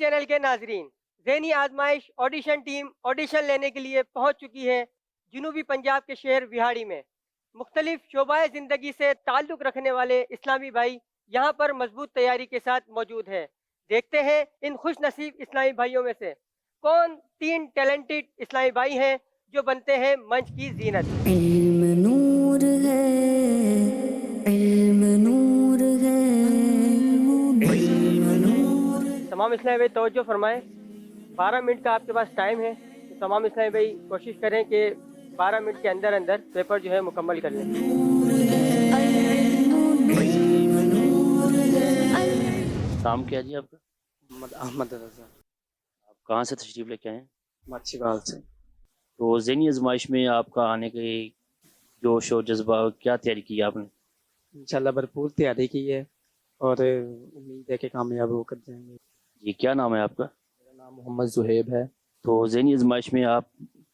Channel کے ناظرین، ذہنی آزمائش آڈیشن ٹیم آڈیشن لینے کے لیے پہنچ چکی ہے جنوبی پنجاب کے شہر وہاڑی میں۔ مختلف شعبہ زندگی سے تعلق رکھنے والے اسلامی بھائی یہاں پر مضبوط تیاری کے ساتھ موجود ہیں۔ دیکھتے ہیں ان خوش نصیب اسلامی بھائیوں میں سے کون 3 ٹیلنٹڈ اسلامی بھائی ہیں جو بنتے ہیں منچ کی زینت۔ علم نور ہے، علم نور ہے، علم نور۔ تمام اسلامی بھائی توجہ فرمائیں، 12 منٹ کا آپ کے پاس ٹائم ہے، تو تمام اسلامی بھائی کوشش کریں کہ 12 منٹ کے اندر اندر پیپر جو ہے مکمل کر لیں۔ نام کیا جی آپ کا؟ محمد احمد رضا، آپ کہاں سے تشریف لے کے آئے ہیں؟ ماچھی بال سے۔ تو ذہنی آزمائش میں آپ کا آنے کے جوش و جذبہ، کیا تیاری کی آپ نے؟ انشاءاللہ بھرپور تیاری کی ہے اور امید ہے کہ کامیاب ہو کر جائیں گے۔ جی کیا نام ہے آپ کا؟ میرا نام محمد زہیب ہے۔ تو ذہنی آزمائش میں آپ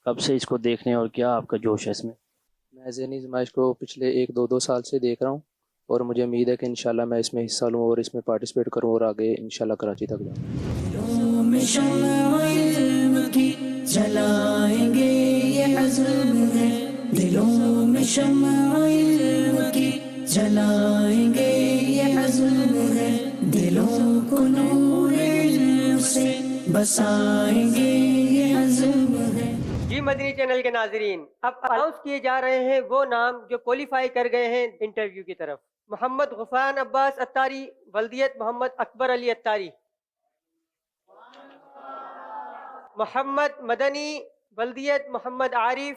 کب سے اس کو دیکھ رہے ہیں اور کیا آپ کا جوش ہے اس میں؟ میں ذہنی آزمائش کو پچھلے 1-2 سال سے دیکھ رہا ہوں اور مجھے امید ہے کہ انشاءاللہ میں اس میں حصہ لوں اور اس میں پارٹیسپیٹ کروں اور آگے انشاءاللہ کراچی تک جاؤں۔ دلوں میں شمع علم کی جلائیں گے یہ عزم ہے، دلوں میں شمع علم کی جلائیں گے یہ عزم ہے، دلوں کو نور علم سے بسائیں گے یہ عزم ہے۔ جی مدنی چینل کے ناظرین، اب اناؤنس کیے جا رہے ہیں وہ نام جو کوالیفائی کر گئے ہیں انٹرویو کی طرف۔ محمد غفران عباس اتاری، ولدیت محمد اکبر علی اتاری۔ محمد مدنی، ولدیت محمد عارف۔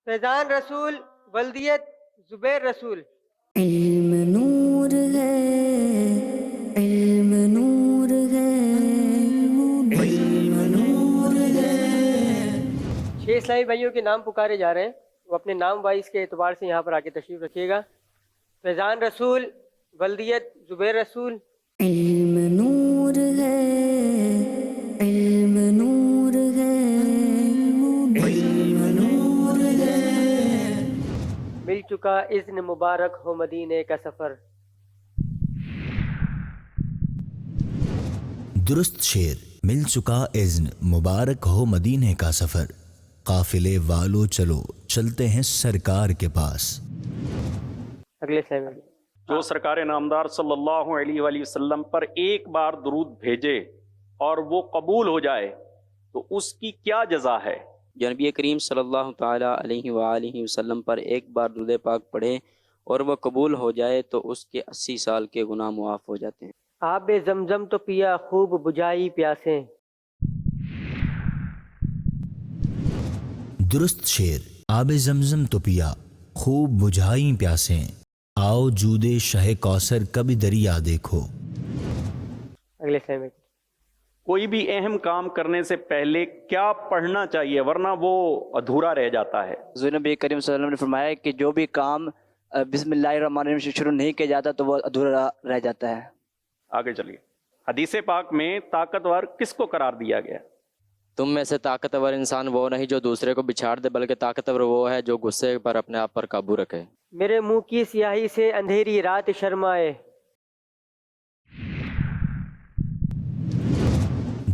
فیضان رسول، ولدیت زبیر رسول۔ علم نور ہے، علم نور ہے، علم نور ہے۔ 6 اسلامی بھائیوں کے نام پکارے جا رہے ہیں، وہ اپنے نام وائز کے اعتبار سے یہاں پر آ کے تشریف رکھیے گا۔ فیضان رسول، ولدیت زبیر رسول۔ علم نور ہے، علم نور ہے، علم نور ہے۔ مل چکا اذن مبارک ہو مدینے کا سفر۔ درست شعر، مل چکا اذن مبارک ہو مدینے کا سفر، قافلے والو چلو چلتے ہیں سرکار کے پاس۔ اگلے اسلامی جو سرکار نامدار صلی اللہ علیہ وآلہ وسلم پر ایک بار درود بھیجے اور وہ قبول ہو جائے تو اس کی کیا جزا ہے؟ جو نبی کریم صلی اللہ تعالیٰ علیہ وآلہ وسلم پر ایک بار درود پاک پڑھے اور وہ قبول ہو جائے تو اس کے 80 سال کے گناہ معاف ہو جاتے ہیں۔ آب زمزم تو پیا خوب بجھائی پیاسیں۔ درست شعر، آب زمزم تو پیا خوب بجھائیں پیاسیں، آؤ جودے شہ کوثر کبھی دریا دیکھو۔ اگلے اسلامی کوئی بھی اہم کام کرنے سے پہلے کیا پڑھنا چاہیے ورنہ وہ ادھورا رہ جاتا ہے؟ حضور نبی کریم صلی اللہ علیہ وسلم نے فرمایا کہ جو بھی کام بسم اللہ الرحمن الرحیم سے شروع نہیں کیا جاتا تو وہ ادھورا رہ جاتا ہے۔ آگے چلیے، حدیث پاک میں طاقتور کس کو قرار دیا گیا؟ تم میں سے طاقتور انسان وہ نہیں جو دوسرے کو بچھاڑ دے، بلکہ طاقتور وہ ہے جو غصے پر اپنے آپ پر قابو رکھے۔ میرے منہ کی سیاہی سے اندھیری رات شرمائے۔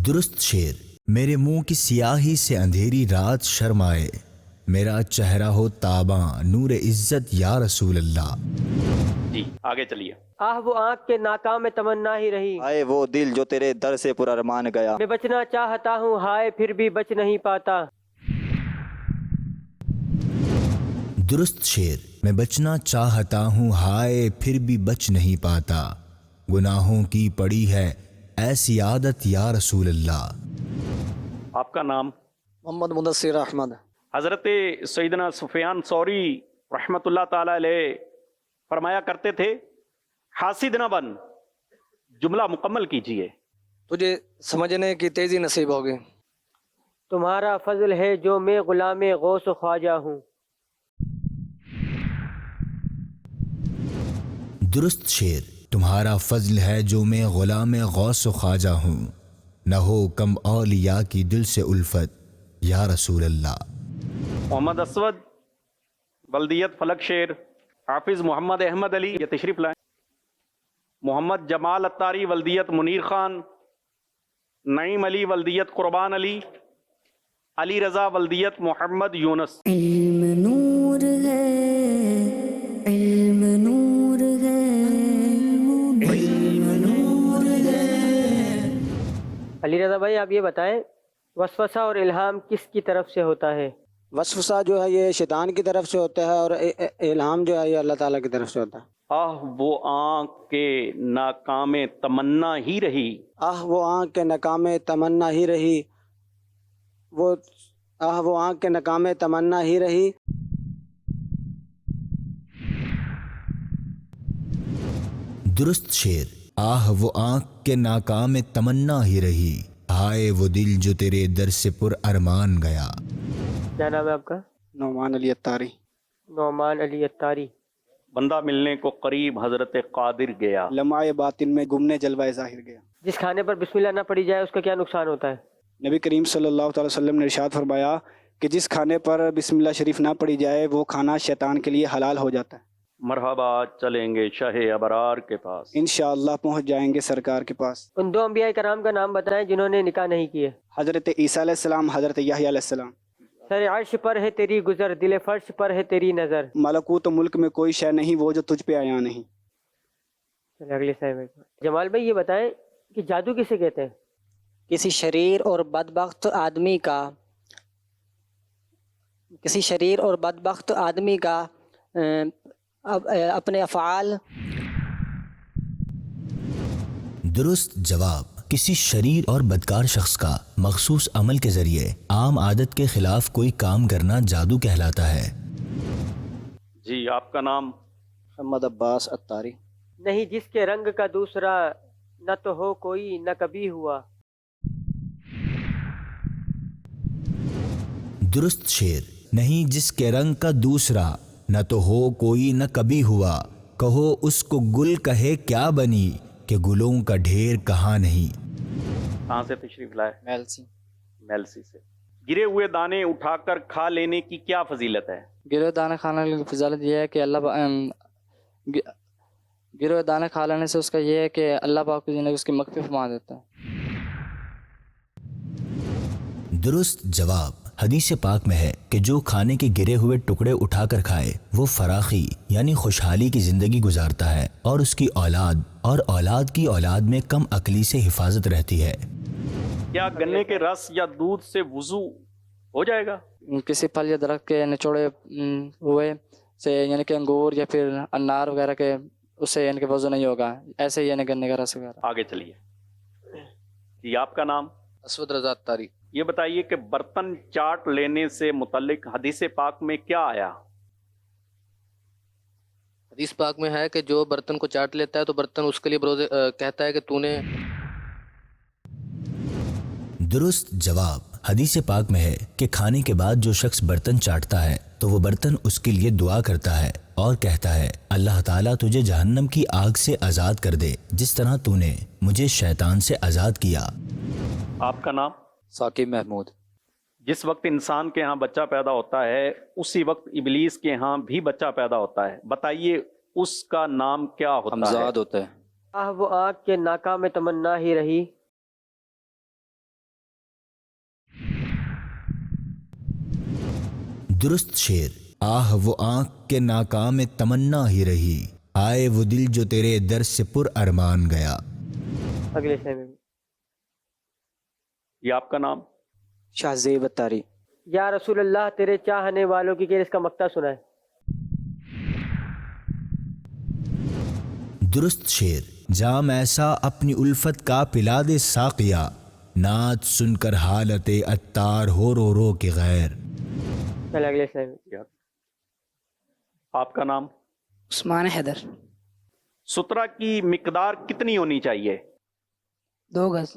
درست شعر، میرے منہ کی سیاہی سے اندھیری رات شرمائے، میرا چہرہ ہو تاباں نور عزت یا رسول اللہ۔ جی آگے چلیے۔ آہ وہ آنکھ کے ناکام میں تمنا ہی رہی، آئے وہ دل جو تیرے در سے پورا ارمان گیا، میں بچنا چاہتا ہوں ہائے پھر بھی بچ نہیں پاتا۔ درست شعر، میں بچنا چاہتا ہوں ہائے پھر بھی بچ نہیں پاتا، گناہوں کی پڑی ہے ایسی عادت یا رسول اللہ۔ آپ کا نام؟ محمد مدثر احمد۔ حضرت سیدنا سفیان ثوری رحمۃ اللہ تعالی علیہ فرمایا کرتے تھے، حاسد نہ بن، جملہ مکمل کیجئے۔ تجھے سمجھنے کی تیزی نصیب ہوگی۔ تمہارا فضل ہے جو میں غلام غوث و خواجہ ہوں۔ درست شعر، تمہارا فضل ہے جو میں غلام غوث و خواجہ ہوں، نہ ہو کم اولیاء کی دل سے الفت یا رسول اللہ۔ محمد اسود، بلدیت فلک شیر۔ حافظ محمد احمد علی، یہ تشریف لائیں۔ محمد جمال اتاری، ولدیت منیر خان۔ نعیم علی ولدیت قربان علی، علی رضا ولدیت محمد یونس۔ علم نور ہے، علم نور ہے، علم نور ہے۔ علی رضا بھائی آپ یہ بتائیں وسوسہ اور الہام کس کی طرف سے ہوتا ہے؟ وسوسہ جو ہے یہ شیطان کی طرف سے ہوتا ہے، اور الہام جو ہے یہ اللہ تعالیٰ کی طرف سے ہوتا ہے۔ وہ آنکھ کے ناکام تمنا ہی رہی، وہ آنکھ کے ناکام تمنا ہی رہی، وہ آنکھ کے ناکام تمنا ہی رہی۔ درست شعر۔ وہ آنکھ کے ناکام تمنا ہی رہی، ہائے وہ دل جو تیرے در سے پر ارمان گیا۔ کیا نام ہے آپ کا؟ نعمان علی اتاری۔ نعمان علی اتاری۔ بندہ ملنے کو قریب حضرت قادر گیا، لمحہ باطن میں گمنے جلوہ ظاہر گیا۔ جس کھانے پر بسم اللہ نہ پڑھی جائے اس کا کیا نقصان ہوتا ہے؟ نبی کریم صلی اللہ تعالی وسلم نے ارشاد فرمایا کہ جس کھانے پر بسم اللہ شریف نہ پڑھی جائے وہ کھانا شیطان کے لیے حلال ہو جاتا ہے۔ مرحبا چلیں گے شاہ ابرار کے پاس، انشاءاللہ پہنچ جائیں گے سرکار کے پاس۔ ان دو انبیاء کرام کا نام بتائیں جنہوں نے نکاح نہیں کیے۔ حضرت عیسیٰ علیہ السلام، حضرت یحییٰ علیہ السلام۔ سر عرش پر ہے تیری گزر، دل فرش پر ہے تیری نظر۔ ملکوت و ملک میں کوئی شے نہیں وہ جو تجھ پہ آیا نہیں۔ چلے اگلے صاحب۔ جمال بھائی یہ بتائیں کہ جادو کسے کہتے ہیں؟ کسی شریر اور بدبخت آدمی کا اپنے افعال۔ درست جواب۔ کسی شریر اور بدکار شخص کا مخصوص عمل کے ذریعے عام عادت کے خلاف کوئی کام کرنا جادو کہلاتا ہے۔ جی آپ کا نام؟ محمد عباس اتاری۔ نہیں جس کے رنگ کا دوسرا نہ تو ہو کوئی نہ کبھی ہوا۔ درست شعر۔ نہیں جس کے رنگ کا دوسرا نہ تو ہو کوئی نہ کبھی ہوا، کہو اس کو گل کہے کیا بنی کہ گلوں کا ڈھیر کہاں نہیں۔ کہاں سے تشریف لائے؟ میلسی سے۔ گرے ہوئے دانے اٹھا کر کھا لینے کی کیا فضیلت ہے؟ گروہ دانے کھانے کی فضیلت یہ ہے کہ گروہ دانے کھا لینے سے اس کا یہ ہے کہ اللہ پاک کی زندگی اس کی مغفرت فرما دیتا ہے۔ درست جواب۔ حدیث پاک میں ہے کہ جو کھانے کے گرے ہوئے ٹکڑے اٹھا کر کھائے وہ فراخی یعنی خوشحالی کی زندگی گزارتا ہے، اور اس کی اولاد اور اولاد کی اولاد میں کم عقلی سے حفاظت رہتی ہے۔ کیا گنے کے رس یا دودھ سے وضو ہو جائے گا؟ کسی پھل یا درخت کے نچوڑے ہوئے سے یعنی کہ انگور یا پھر انار وغیرہ کے، اس سے یعنی کہ وضو نہیں ہوگا، ایسے یعنی گنے کا رس وغیرہ۔ آگے چلیے۔ جی آپ کا نام؟ اسود رضا اتاری۔ یہ بتائیے کہ برتن چاٹ لینے سے متعلق حدیث پاک میں کیا آیا؟ حدیث پاک میں ہے کہ جو برتن کو چاٹ لیتا ہے تو برتن اس کے لیے بروز کہتا ہے کہ تو نے۔ درست جواب۔ حدیث پاک میں ہے کہ کھانے کے بعد جو شخص برتن چاٹتا ہے تو وہ برتن اس کے لیے دعا کرتا ہے اور کہتا ہے اللہ تعالیٰ تجھے جہنم کی آگ سے آزاد کر دے جس طرح تو نے مجھے شیطان سے آزاد کیا۔ آپ کا نام؟ ثاقب محمود۔ جس وقت انسان کے ہاں بچہ پیدا ہوتا ہے اسی وقت ابلیس کے ہاں بھی بچہ پیدا ہوتا ہے، بتائیے اس کا نام کیا ہوتا ہے؟ حمزاد ہوتا ہے۔ وہ آنکھ کے ناکام تمنا ہی رہی۔ درست شعر۔ وہ آنکھ کے ناکام تمنا ہی رہی، آئے وہ دل جو تیرے در سے پر ارمان گیا۔ اگلے سے یہ آپ کا نام؟ شاہ زیب اتاری۔ یا رسول اللہ تیرے چاہنے والوں کی اس کا مقطع سنائے۔ درست شعر۔ جام ایسا اپنی الفت کا پلا دے ساقیا، نعت سن کر حالت عطار ہو رو رو کے غیر۔ چل اگلے سے آپ کا نام؟ عثمان حیدر۔ سترہ کی مقدار کتنی ہونی چاہیے؟ 2 گز۔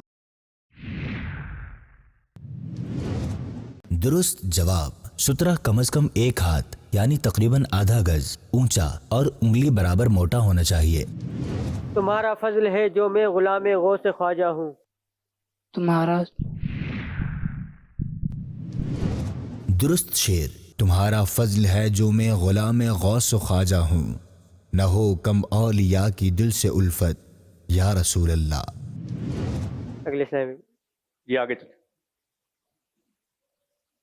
درست جواب۔ سترہ کم از کم 1 ہاتھ یعنی تقریباً آدھا گز اونچا اور انگلی برابر موٹا ہونا چاہیے۔ تمہارا فضل ہے جو میں غلام غوث خواجہ ہوں۔ تمہارا درست شعر۔ تمہارا فضل ہے جو میں غلام غوث و خواجہ ہوں، نہ ہو کم اولیاء کی دل سے الفت یا رسول اللہ۔ اگلے سے یہ آگے چلیں.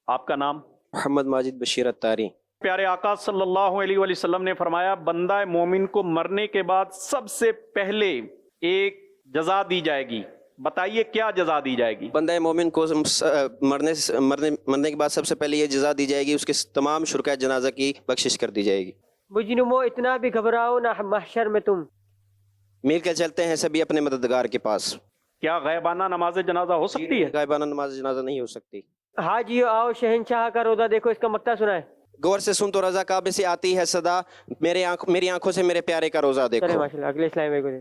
آپ کا نام؟ محمد ماجد بشیر اتاری. پیارے آقا صلی اللہ علیہ وآلہ وسلم نے فرمایا بندہ مومن کو مرنے کے بعد سب سے پہلے ایک جزا دی جائے گی. بتائیے کیا جزا دی جائے گی؟ بندہ مومن کو مرنے کے بعد سب سے پہلے یہ جزا دی جائے گی، اس کے تمام شرکاء جنازہ کی بخشش کر دی جائے گی. مجرمو اتنا بھی گھبراؤ نہ محشر میں تم، مل کر چلتے ہیں سبھی اپنے مددگار کے پاس. کیا غیبانہ نماز جنازہ ہو سکتی ہے؟ غائبانہ نماز جنازہ نہیں ہو سکتی. حاجیو آؤ شہنشاہ کا روزہ دیکھو، اس کا مقطع سنائے. غور سے سن تو رضا کعبے سے آتی ہے صدا، میری آنکھوں سے میرے پیارے کا روزہ دیکھو. چلے ماشاءاللہ، اگلے اسلام میں کوئی.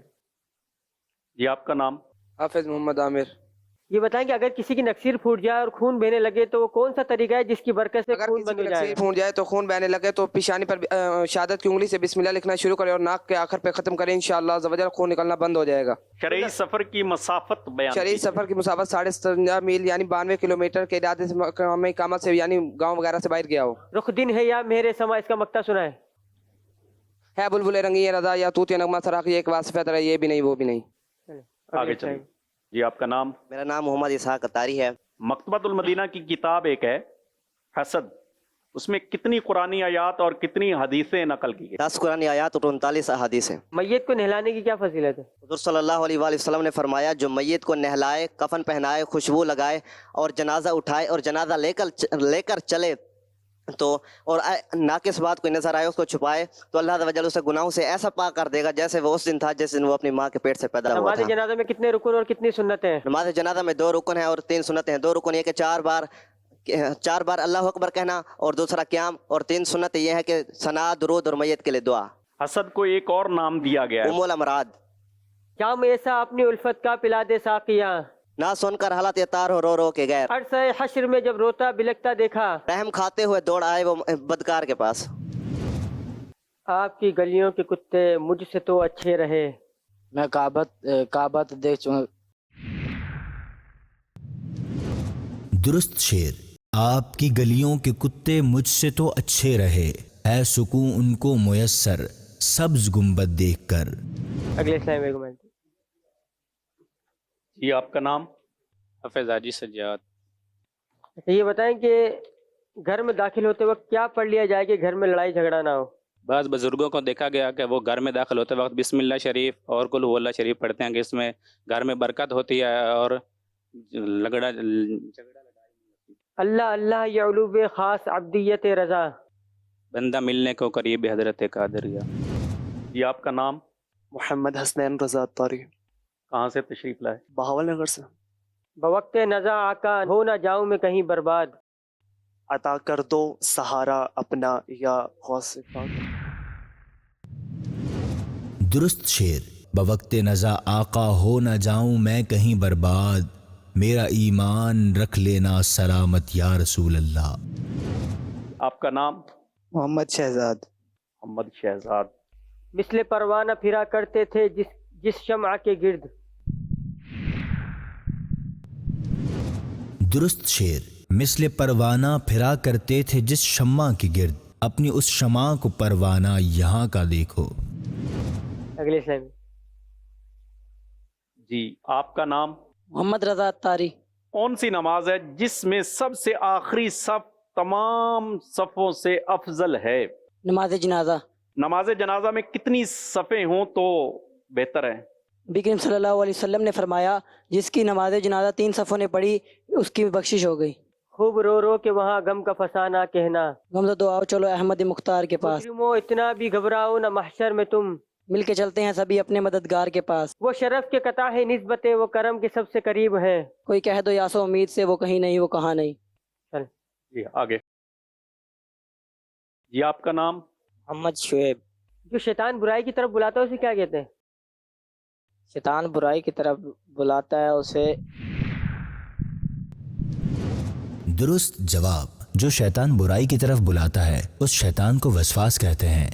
جی آپ کا نام؟ حافظ محمد عامر. یہ بتائیں کہ اگر کسی کی نکسیر پھوٹ جائے اور خون بہنے لگے تو وہ کون سا طریقہ ہے جس کی برکت سے اگر خون کسی بند ہو کی جائے؟ نکسیر پھوٹ جائے تو خون بہنے لگے تو پیشانی پر شہادت کی انگلی سے بسم اللہ لکھنا شروع کرے اور ناک کے آخر پہ ختم کرے، انشاءاللہ عز و جل خون نکلنا بند ہو جائے گا. شرعی سفر کی مسافت بیان شرعی سفر کی مسافت 57.5 میل یعنی 92 کلومیٹر کے ارادے سے مقام اقامت سے یعنی گاؤں وغیرہ سے باہر گیا ہو. رخ دن ہے یا میرے سما، اس کا مقطع سنائے. ہے بلبل رنگی یہ رضا یا توت نغمہ سراخ، یہ ایک واسفہ ہے، یہ بھی نہیں وہ بھی نہیں. آگے چلیں. جی آپ کا نام؟ میرا نام محمد اسحاق اتاری ہے. مکتبۃ المدینہ کی کتاب ایک ہے حسد، اس میں کتنی قرآنی آیات اور کتنی حدیثیں نقل کی گئی؟ 10 قرآنی آیات اور 39 احادیث ہیں. میت کو نہلانے کی کیا فضیلت ہے؟ حضور صلی اللہ علیہ وآلہ وسلم نے فرمایا جو میت کو نہلائے، کفن پہنائے، خوشبو لگائے اور جنازہ اٹھائے اور جنازہ لے کر چلے تو اور ناقص بات کوئی نظر آئے اس کو چھپائے تو اللہ عز و جل اسے گناہوں سے ایسا پاک کر دے گا جیسے وہ اس دن تھا جس دن وہ اپنی ماں کے پیٹ سے پیدا ہوا نماز تھا. جنازہ میں کتنے رکن اور کتنی سنتیں ہیں؟ نماز جنازہ میں 2 رکن ہیں اور 3 سنتیں ہیں. 2 رکن یہ کہ 4 بار اللہ اکبر کہنا اور دوسرا قیام، اور 3 سنت یہ ہے کہ ثنا، درود اور میت کے لیے دعا. حسد کو ایک اور نام دیا گیا ہے، ام الامراض. کیا میں ایسا اپنی الفت کا پلا دے ساقیاں، نہ سن کر حالت تار ہو رو کے غیر. عرصہ حشر میں جب روتا بلکتا دیکھا، رحم کھاتے ہوئے دوڑ آئے وہ بدکار کے پاس. آپ کی گلیوں کے کتے مجھ سے تو اچھے رہے. میں کعبت دیکھ چکا. درست شعر. آپ کی گلیوں کے کتے مجھ سے تو اچھے رہے، ہے سکون ان کو میسر سبز گنبد دیکھ کر. اگلے اسلام میں گمانتے. جی آپ کا نام؟ حافظ حاجی سجاد. یہ بتائیں کہ گھر میں داخل ہوتے وقت کیا پڑھ لیا جائے کہ گھر میں لڑائی جھگڑا نہ ہو؟ بعض بزرگوں کو دیکھا گیا کہ وہ گھر میں داخل ہوتے وقت بسم اللہ شریف اور قل هو اللہ شریف پڑھتے ہیں کہ اس میں گھر میں برکت ہوتی ہے اور جھگڑا اللہ اللہ یعلو بے خاص عبدیت رضا. بندہ ملنے کو قریب حضرت قادریہ. جی آپ کا نام؟ محمد حسنین رضا اتاری. کہاں سے تشریف لائے؟ بہاول نگر سے. بوقت نزا آقا ہو نہ جاؤں میں کہیں برباد. عطا کر دو سہارا اپنا یا غوث پاک. درست شعر. بوقت نزا آقا ہو نہ جاؤں میں کہیں برباد، میرا ایمان رکھ لینا سلامت یا رسول اللہ. آپ کا نام؟ محمد شہزاد. محمد شہزاد. مثل پروانہ پھرا کرتے تھے جس شمع کے گرد. درست شعر. مثل پروانہ پھرا کرتے تھے جس شمع کے گرد، اپنی اس شمع کو پروانہ یہاں کا دیکھو. اگلے اسلام. جی آپ کا نام؟ محمد رضا اتاری. کون سی نماز ہے جس میں سب سے آخری صف تمام صفوں سے افضل ہے؟ نماز جنازہ. نماز جنازہ میں کتنی صفیں ہوں تو بہتر ہے؟ نبی کریم صلی اللہ علیہ وسلم نے فرمایا جس کی نماز جنازہ 3 صفوں نے پڑھی اس کی بخشش ہو گئی. خوب رو رو کے وہاں غم کا فسانہ کہنا. غم تو دعاؤ چلو احمد مختار کے پاس. مجرمو اتنا بھی گھبراؤ نہ محشر میں تم، مل کے چلتے ہیں سبھی اپنے مددگار کے پاس. وہ شرف کے قطع ہے نسبت وہ کرم کے سب سے قریب ہیں. کوئی کہہ دو یاسو امید سے وہ کہیں نہیں وہ کہاں نہیں. جی آگے. جی آپ کا نام؟ محمد شعیب. جو شیطان برائی کی طرف بلاتا ہے اسے کیا کہتے ہیں؟ شیطان برائی کی طرف بلاتا ہے اسے درست جواب. جو شیطان برائی کی طرف بلاتا ہے اس شیطان کو وسواس کہتے ہیں.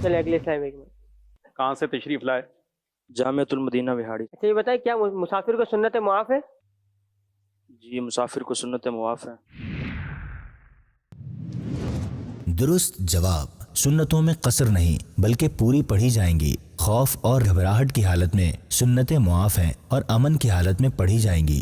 چلے اگلے اسلام. کہاں سے تشریف لائے؟ جامعۃ المدینہ وہاڑی. اچھا یہ بتائیں کیا مسافر کو سنت معاف ہے؟ جی مسافر کو سنت معاف ہے. درست جواب. سنتوں میں قصر نہیں بلکہ پوری پڑھی جائیں گی. خوف اور گھبراہٹ کی حالت میں سنتیں معاف ہیں اور امن کی حالت میں پڑھی جائیں گی.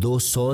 200